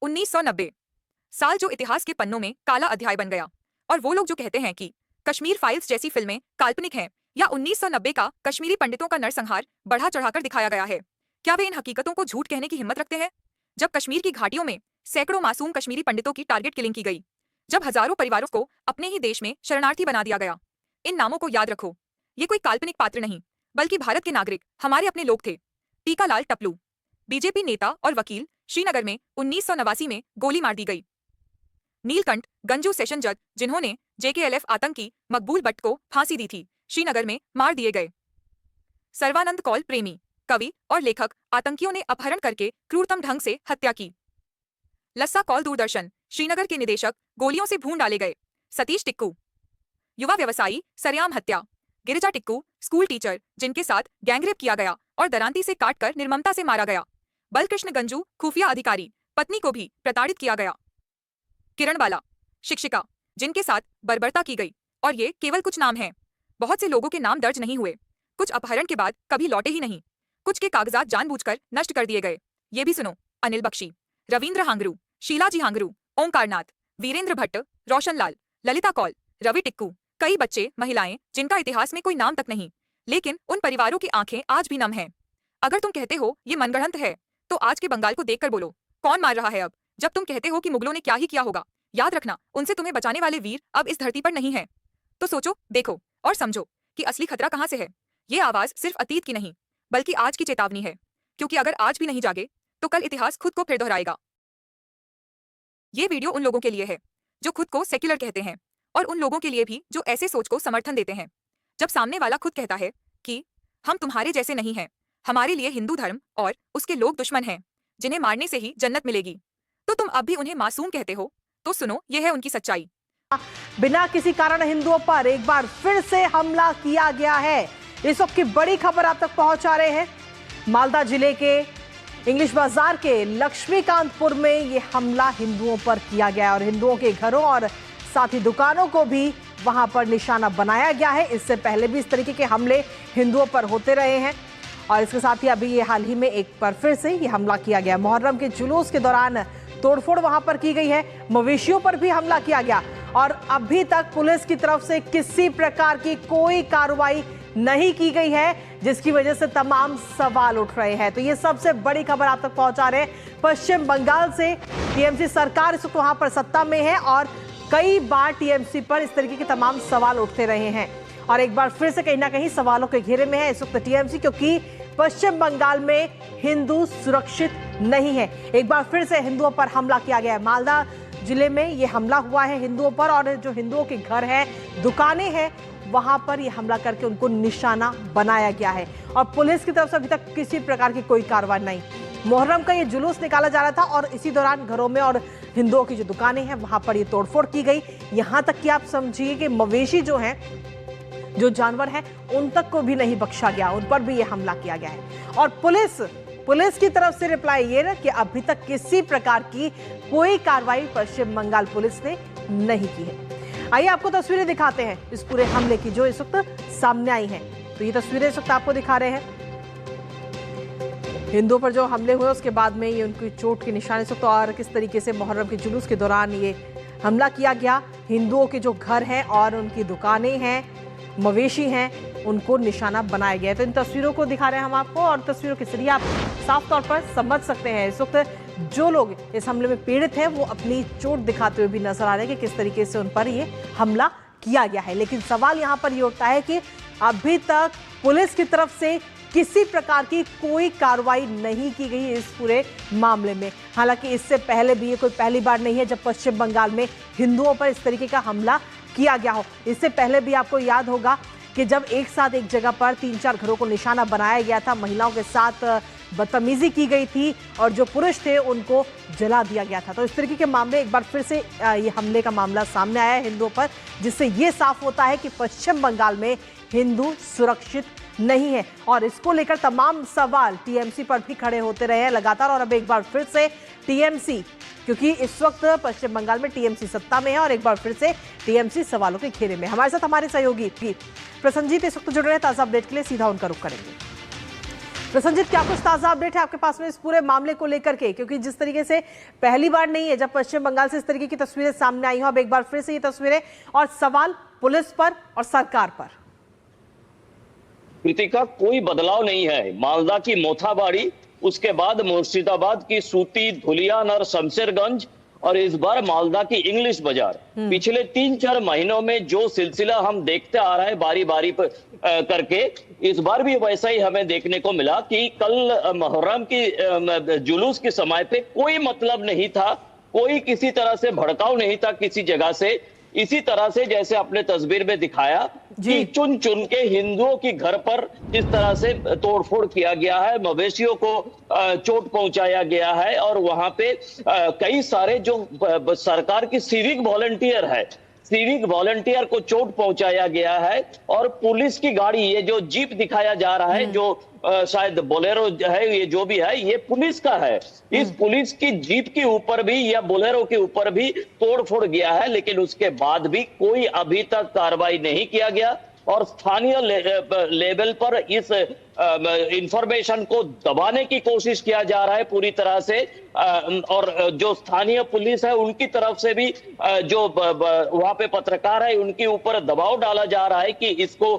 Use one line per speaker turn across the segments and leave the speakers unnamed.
1990 साल जो इतिहास के पन्नों में काला अध्याय बन गया। और वो लोग जो कहते हैं कि कश्मीर फाइल्स जैसी फिल्में काल्पनिक हैं या 1990 का कश्मीरी पंडितों का नरसंहार बढ़ा चढ़ाकर दिखाया गया है, क्या वे इन हकीकतों को झूठ कहने की हिम्मत रखते हैं? जब कश्मीर की घाटियों में सैकड़ों मासूम कश्मीरी पंडितों की टारगेट किलिंग की गई, जब हजारों परिवारों को अपने ही देश में शरणार्थी बना दिया गया, इन नामों को याद रखो। ये कोई काल्पनिक पात्र नहीं, बल्कि भारत के नागरिक, हमारे अपने लोग थे। टीकालाल टपलू, बीजेपी नेता और वकील, श्रीनगर में 1989 में गोली मार दी गई। नीलकंठ गंजू सेशन जज, जिन्होंने जेकेएलएफ आतंकी मकबूल भट्ट को फांसी दी थी, श्रीनगर में मार दिए गए। सर्वानंद कौल प्रेमी, कवि और लेखक, आतंकियों ने अपहरण करके क्रूरतम ढंग से हत्या की। लस्सा कौल दूरदर्शन, श्रीनगर के निदेशक, गोलियों से भून डाले गए। सतीश टिक्कू, युवा व्यवसायी, सरेआम हत्या। गिरिजा टिक्कू, स्कूल टीचर, जिनके साथ गैंगरेप किया गया और दरांती से काटकर निर्ममता से मारा गया। बलकृष्ण गंजू, खुफिया अधिकारी, पत्नी को भी प्रताड़ित किया गया। किरण बाला, शिक्षिका, जिनके साथ बर्बरता की गई। और ये केवल कुछ नाम हैं। बहुत से लोगों के नाम दर्ज नहीं हुए, कुछ अपहरण के बाद कभी लौटे ही नहीं, कुछ के कागजात जानबूझकर नष्ट कर दिए गए। ये भी सुनो, अनिल बख्शी, रविंद्र हांगरू, शीलाजी हांगरू, ओंकारनाथ, वीरेंद्र भट्ट, रोशनलाल, ललिता कौल, रवि टिक्कू, कई बच्चे, महिलाएं, जिनका इतिहास में कोई नाम तक नहीं, लेकिन उन परिवारों की आंखें आज भी नम हैं। अगर तुम कहते हो ये मनगढ़ंत है, तो आज के बंगाल को देखकर बोलो, कौन मार रहा है अब? जब तुम कहते हो कि मुगलों ने क्या ही किया होगा, याद रखना, उनसे तुम्हें बचाने वाले वीर अब इस धरती पर नहीं हैं। तो सोचो, देखो और समझो कि असली खतरा कहां से है। ये आवाज सिर्फ अतीत की नहीं, बल्कि आज की चेतावनी है, क्योंकि अगर आज भी नहीं जागे, तो कल इतिहास खुद को फिर दोहराएगा। ये वीडियो उन लोगों के लिए है जो खुद को सेक्युलर कहते हैं, और उन लोगों के लिए भी जो ऐसे सोच को समर्थन देते हैं। जब सामने वाला खुद कहता है कि हम तुम्हारे जैसे नहीं हैं, हमारे लिए हिंदू धर्म और उसके लोग दुश्मन हैं, जिन्हें मारने से ही जन्नत मिलेगी, तो तुम अब भी उन्हें मासूम कहते हो। तो सुनो, यह है उनकी सच्चाई।
बिना किसी कारण हिंदुओं पर एक बार फिर से हमला किया गया है। इस वक्त की बड़ी खबर आप तक पहुंचा रहे हैं। मालदा जिले के इंग्लिश बाजार के लक्ष्मीकांतपुर में यह हमला हिंदुओं पर किया गया और हिंदुओं के घरों और साथ ही दुकानों को भी वहां पर निशाना बनाया गया है। इससे पहले भी इस तरीके के हमले हिंदुओं पर होते रहे हैं और इसके साथ ही अभी ये हाल ही में एक बार फिर से ये हमला किया गया। मुहर्रम के जुलूस के दौरान तोड़फोड़ वहां पर की गई है, मवेशियों पर भी हमला किया गया और अभी तक पुलिस की तरफ से किसी प्रकार की कोई कार्रवाई नहीं की गई है, जिसकी वजह से तमाम सवाल उठ रहे हैं। तो ये सबसे बड़ी खबर आप तक पहुंचा रहे हैं पश्चिम बंगाल से। टीएमसी सरकार इस वक्त वहां पर सत्ता में है और कई बार टीएमसी पर इस तरीके के तमाम सवाल उठते रहे हैं और एक बार फिर से कहीं ना कहीं सवालों के घेरे में है इस वक्त टीएमसी, क्योंकि पश्चिम बंगाल में हिंदू सुरक्षित नहीं है। एक बार फिर से हिंदुओं पर हमला किया गया है। मालदा जिले में यह हमला हुआ है हिंदुओं पर और जो हिंदुओं के घर हैं, दुकानें हैं, वहां पर यह हमला करके उनको निशाना बनाया गया है और पुलिस की तरफ से अभी तक किसी प्रकार की कोई कार्रवाई नहीं। मुहर्रम का ये जुलूस निकाला जा रहा था और इसी दौरान घरों में और हिंदुओं की जो दुकानें हैं वहां पर ये तोड़फोड़ की गई। यहां तक कि आप समझिए कि मवेशी जो हैं, जो जानवर हैं, उन तक को भी नहीं बख्शा गया, उन पर भी ये हमला किया गया है। और पुलिस की तरफ से रिप्लाई ये ना कि अभी तक किसी प्रकार की कोई कार्रवाई पश्चिम बंगाल पुलिस ने नहीं की है। आइए आपको तस्वीरें दिखाते हैं इस पूरे हमले की जो इस वक्त सामने आई हैं। तो ये तस्वीरें इस वक्त आपको दिखा रहे हैं हिंदुओं पर जो हमले हुए उसके बाद में ये उनकी चोट के निशान इस वक्त और किस तरीके से मुहर्रम के जुलूस के दौरान ये हमला किया गया। हिंदुओं के जो घर हैं और उनकी दुकानें हैं, मवेशी हैं, उनको निशाना बनाया गया है। तो इन तस्वीरों को दिखा रहे हैं हम आपको और तस्वीरों के जरिए आप साफ तौर पर समझ सकते हैं इस वक्त जो लोग इस हमले में पीड़ित हैं वो अपनी चोट दिखाते हुए भी नजर आ रहे हैं कि किस तरीके से उन पर ये हमला किया गया है। लेकिन सवाल यहाँ पर ये उठता है कि अभी तक पुलिस की तरफ से किसी प्रकार की कोई कार्रवाई नहीं की गई इस पूरे मामले में। हालांकि इससे पहले भी ये कोई पहली बार नहीं है जब पश्चिम बंगाल में हिंदुओं पर इस तरीके का हमला किया गया हो। इससे पहले भी आपको याद होगा कि जब एक साथ एक जगह पर 3-4 घरों को निशाना बनाया गया था, महिलाओं के साथ बदतमीजी की गई थी और जो पुरुष थे उनको जला दिया गया था। तो इस तरीके के मामले एक बार फिर से ये हमले का मामला सामने आया है हिंदुओं पर, जिससे ये साफ होता है कि पश्चिम बंगाल में हिंदू सुरक्षित नहीं है और इसको लेकर तमाम सवाल टीएमसी पर भी खड़े होते रहे हैं लगातार। और अब एक बार फिर से टीएमसी, क्योंकि इस वक्त पश्चिम बंगाल में टीएमसी सत्ता में है और एक बार फिर से टीएमसी सवालों के घेरे में। हमारे साथ हमारे सहयोगी प्रसन्नजीत इस वक्त जुड़ रहे हैं ताजा अपडेट के लिए, सीधा उनका रुख करेंगे। प्रसन्नजीत, क्या कुछ ताजा अपडेट है आपके पास में इस पूरे मामले को लेकर के? क्योंकि जिस तरीके से पहली बार नहीं है जब पश्चिम बंगाल से इस तरीके की तस्वीरें सामने आई हो, अब एक बार फिर से ये तस्वीरें, और सवाल पुलिस पर और सरकार पर।
कृतिका, कोई बदलाव नहीं है। मालदा की मोथाबाड़ी, उसके बाद मुर्शिदाबाद की सूती, धुलियान और शमशेरगंज, और इस बार मालदा की इंग्लिश बाजार। पिछले 3-4 महीनों में जो सिलसिला हम देखते आ रहे हैं बारी बारी पर करके, इस बार भी वैसा ही हमें देखने को मिला कि कल मुहर्रम की जुलूस के समय पे कोई मतलब नहीं था, कोई किसी तरह से भड़काव नहीं था किसी जगह से। इसी तरह से जैसे आपने तस्वीर में दिखाया कि चुन चुन के हिंदुओं की घर पर इस तरह से तोड़फोड़ किया गया है, मवेशियों को चोट पहुंचाया गया है, और वहां पे कई सारे जो सरकार की सिविक वॉलंटियर को चोट पहुंचाया गया है। और पुलिस की गाड़ी, ये जो जीप दिखाया जा रहा है, जो शायद बोलेरो है, ये जो भी है, ये पुलिस का है। इस पुलिस की जीप के ऊपर भी या बोलेरो के ऊपर भी तोड़फोड़ गया है, लेकिन उसके बाद भी कोई अभी तक कार्रवाई नहीं किया गया। और स्थानीय लेवल पर इस इंफॉर्मेशन को दबाने की कोशिश किया जा रहा है पूरी तरह से। और जो स्थानीय पुलिस है उनकी तरफ से भी जो वहां पे पत्रकार है उनके ऊपर दबाव डाला जा रहा है कि इसको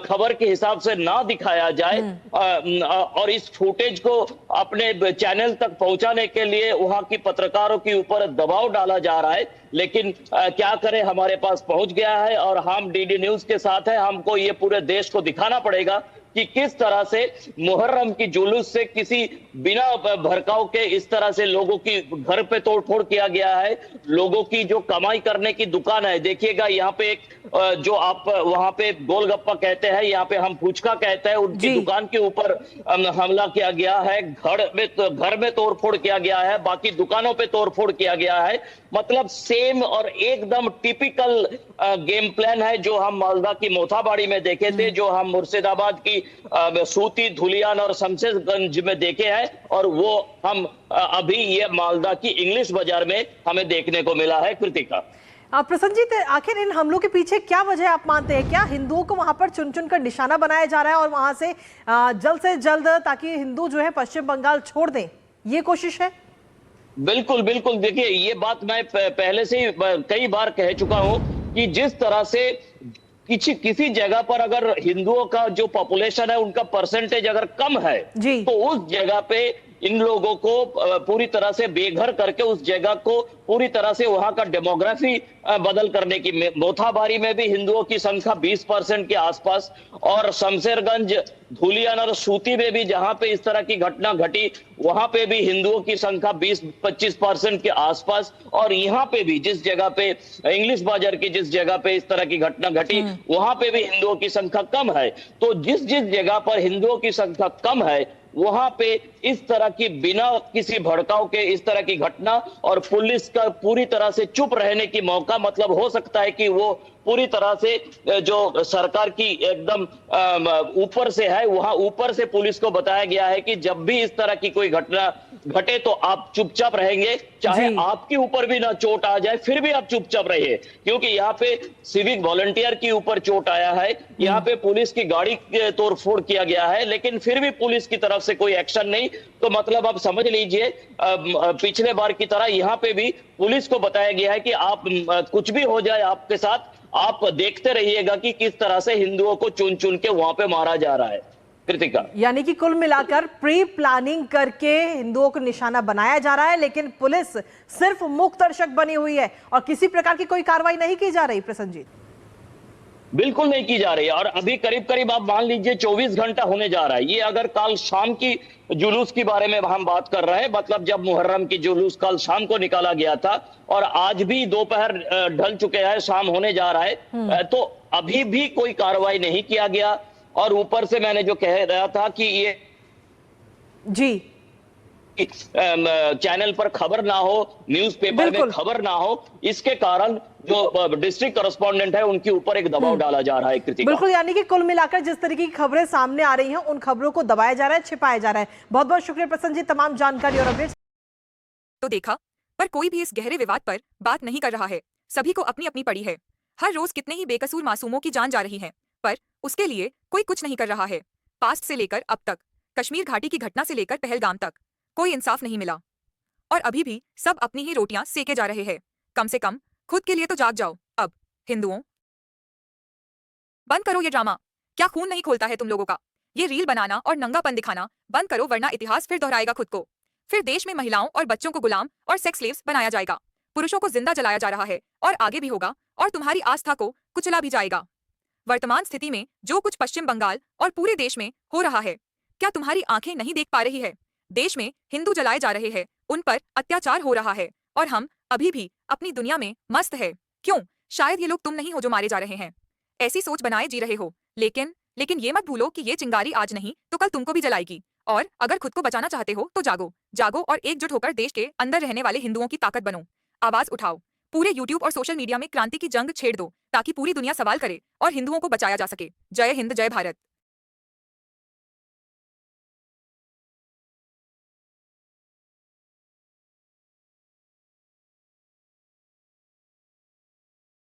खबर के हिसाब से ना दिखाया जाए, और इस फुटेज को अपने चैनल तक पहुंचाने के लिए वहां की पत्रकारों के ऊपर दबाव डाला जा रहा है। लेकिन क्या करें, हमारे पास पहुंच गया है और हम डीडी न्यूज के साथ है। हमको ये पूरे देश को दिखाना पड़ेगा कि किस तरह से मुहर्रम की जुलूस से किसी बिना भड़काव के इस तरह से लोगों की घर पे तोड़फोड़ किया गया है। लोगों की जो कमाई करने की दुकान है, देखिएगा यहाँ पे एक जो आप वहां पे गोलगप्पा कहते हैं, यहाँ पे हम फुचका कहते हैं, उनकी दुकान के ऊपर हमला किया गया है। घर में तोड़फोड़ किया गया है, बाकी दुकानों पे तोड़फोड़ किया गया है। मतलब सेम और एकदम टिपिकल गेम प्लान है जो हम मालदा की मोथाबाड़ी में देखे थे, जो हम मुर्शिदाबाद की सूती, धुलियान और शमशेरगंज में देखे हैं, और वो हम अभी ये मालदा की इंग्लिश बाजार में हमें देखने को मिला है। कृतिका,
प्रसन्नजीत, आखिर इन हमलों के पीछे क्या वजह आप मानते हैं? क्या हिंदुओं को वहां पर चुन चुन कर निशाना बनाया जा रहा है और वहां से जल्द ताकि हिंदू जो है पश्चिम बंगाल छोड़ दें, ये कोशिश है?
बिल्कुल बिल्कुल। देखिए, ये बात मैं पहले से ही कई बार कह चुका हूं कि जिस तरह से किसी जगह पर अगर हिंदुओं का जो पॉपुलेशन है उनका परसेंटेज अगर कम है, तो उस जगह पे इन लोगों को पूरी तरह से बेघर करके उस जगह को पूरी तरह से वहां का डेमोग्राफी बदल करने की। मोथाबारी में भी हिंदुओं की संख्या 20% के आसपास, और शमशेरगंज, धुलियान और सूती में भी जहां पे इस तरह की घटना घटी, वहां पे भी हिंदुओं की संख्या 20-25% के आसपास। और यहाँ पे भी जिस जगह पे इंग्लिश बाजार की जिस जगह पे इस तरह की घटना घटी, वहां पे भी हिंदुओं की संख्या कम है। तो जिस जगह पर हिंदुओं की संख्या कम है, वहां पे इस तरह की बिना किसी भड़काव के इस तरह की घटना, और पुलिस का पूरी तरह से चुप रहने की मौका, मतलब हो सकता है कि वो पूरी तरह से जो सरकार की एकदम ऊपर से है, वहां ऊपर से पुलिस को बताया गया है कि जब भी इस तरह की कोई घटना घटे तो आप चुपचाप रहेंगे, चाहे आपके ऊपर भी ना चोट आ जाए, फिर भी आप चुपचाप रहिए। क्योंकि यहाँ पे सिविक वॉलंटियर के ऊपर चोट आया है, यहाँ पे पुलिस की गाड़ी तोड़फोड़ किया गया है, लेकिन फिर भी पुलिस की तरफ से कोई एक्शन नहीं। तो मतलब आप समझ लीजिए, पिछले बार की तरह यहाँ पे भी पुलिस को बताया गया है कि आप कुछ भी हो जाए आपके साथ, आप देखते रहिएगा कि किस तरह से हिंदुओं को चुन चुन के वहां पे मारा जा रहा है। कृतिका,
यानी कि कुल मिलाकर प्री प्लानिंग करके हिंदुओं को निशाना बनाया जा रहा है, लेकिन पुलिस सिर्फ मूक दर्शक बनी हुई है और किसी प्रकार की कोई कार्रवाई नहीं की जा रही। प्रसन्नजीत,
बिल्कुल नहीं की जा रही है। और अभी करीब करीब आप मान लीजिए 24 घंटा होने जा रहा है। ये अगर कल शाम की जुलूस के बारे में हम बात कर रहे हैं, मतलब जब मुहर्रम की जुलूस कल शाम को निकाला गया था, और आज भी दोपहर ढल चुके हैं, शाम होने जा रहा है, तो अभी भी कोई कार्रवाई नहीं किया गया। और ऊपर से मैंने जो कह रहा था कि ये चैनल पर खबर ना हो, न्यूज़पेपर में खबर ना हो, इसके कारण जो डिस्ट्रिक्ट कॉरेस्पॉन्डेंट है उनके ऊपर एक दबाव डाला जा रहा है। कृतिका,
बिल्कुल, यानी कि कुल मिलाकर जिस तरीके की खबरें सामने आ रही हैं, उन खबरों को दबाया जा रहा है, छिपाया जा रहा है। बहुत बहुत शुक्रिया प्रसन्नजीत, तमाम जानकारी और अपडेट्स।
तो देखा, पर कोई भी इस गहरे विवाद पर बात नहीं कर रहा है। सभी को अपनी अपनी पड़ी है। हर रोज कितने ही बेकसूर मासूमों की जान जा रही है, पर उसके लिए कोई कुछ नहीं कर रहा है। पास्ट से लेकर अब तक कश्मीर घाटी की घटना से लेकर पहलगाम तक कोई इंसाफ नहीं मिला और अभी भी सब अपनी ही रोटियां सेके जा रहे हैं। कम से कम खुद के लिए तो जाग जाओ अब, हिंदुओं। बंद करो ये ड्रामा। क्या खून नहीं खोलता है तुम लोगों का? ये रील बनाना और नंगापन दिखाना बंद करो, वरना इतिहास फिर दोहराएगा खुद को। फिर देश में महिलाओं और बच्चों को गुलाम और सेक्स स्लेव्स बनाया जाएगा, पुरुषों को जिंदा जलाया जा रहा है और आगे भी होगा, और तुम्हारी आस्था को कुचला भी जाएगा। वर्तमान स्थिति में जो कुछ पश्चिम बंगाल और पूरे देश में हो रहा है, क्या तुम्हारी आंखें नहीं देख पा रही है? देश में हिंदू जलाए जा रहे हैं, उन पर अत्याचार हो रहा है और हम अभी भी अपनी दुनिया में मस्त है। क्यों? शायद ये लोग तुम नहीं हो जो मारे जा रहे हैं। ऐसी सोच बनाए जी रहे हो, लेकिन ये मत भूलो कि ये चिंगारी आज नहीं तो कल तुमको भी जलाएगी। और अगर खुद को बचाना चाहते हो तो जागो, जागो और एकजुट होकर देश के अंदर रहने वाले हिंदुओं की ताकत बनो। आवाज उठाओ, पूरे यूट्यूब और सोशल मीडिया में क्रांति की जंग छेड़ दो ताकि पूरी दुनिया सवाल करे और हिंदुओं को बचाया जा सके। जय हिंद, जय भारत।